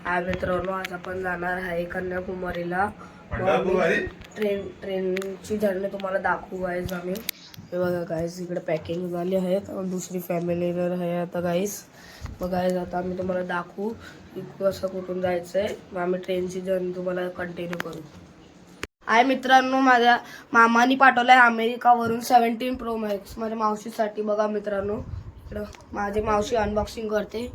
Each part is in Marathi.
मित्रांनो आज आपण जाणार आहे कन्याकुमारीला. ट्रेनची जर्नी तुम्हाला दाखवू गाईज आम्ही. हे बघा गाईज इकडे पॅकिंग झाली आहे. दुसरी फॅमिली आहे आता गाईज. मग गाईज आता आम्ही तुम्हाला दाखवू की कसं कुठून जायचं आहे. मग आम्ही ट्रेनची जर्नी तुम्हाला कंटिन्यू करू. आहे मित्रांनो माझ्या मामानी पाठवलाय अमेरिकावरून 17 Pro Max माझ्या मावशीसाठी. बघा मित्रांनो इकडं माझी मावशी अनबॉक्सिंग करते.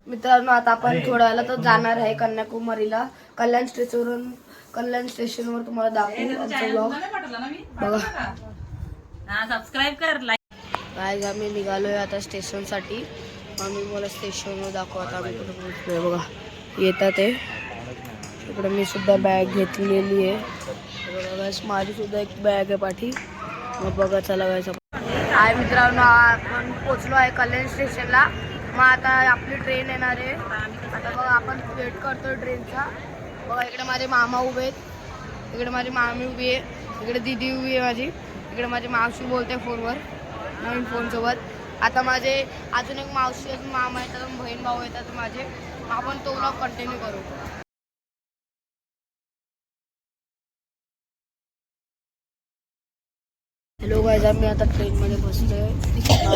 मित्रांनो आता आपण थोड्या वेळाला तर जाणार आहे कन्याकुमारीला. कल्याण स्टेशनवर तुम्हाला दाखवू आमचा व्लॉग. बघा सबस्क्राईब कर, गाईज आम्ही निघालोय आता स्टेशनसाठी. आम्ही मला स्टेशनवर दाखवू आता आम्ही कुठे पोहोचलोय. बघा येतात ते इकडे. मी सुद्धा बॅग घेतलेली आहे. बघा गाईज माझी सुद्धा एक बॅग आहे पाठी. मग बघा चला गाईज आहे मित्रांनो आपण पोचलो आहे कल्याण स्टेशनला. मग आता आपली ट्रेन येणार आहे. आता बघा आपण वेट करतोय ट्रेनचा. बघा इकडे माझे मामा उभे आहेत, इकडे माझी मामी उभी आहे, इकडे दीदी उभी आहे माझी, इकडे माझी मावशी बोलते फोनवर नवीन फोनसोबत. आता माझे अजून एक मावशी अजून मामा येतात, बहीण भाऊ येतात माझे. आपण तो व्लॉग कंटिन्यू करू. हॅलो गाईज आम्ही आता ट्रेनमध्ये बसलोय.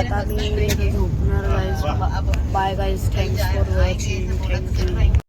आता आम्ही झोपणार guys. Bye guys, thanks for watching. Thank you.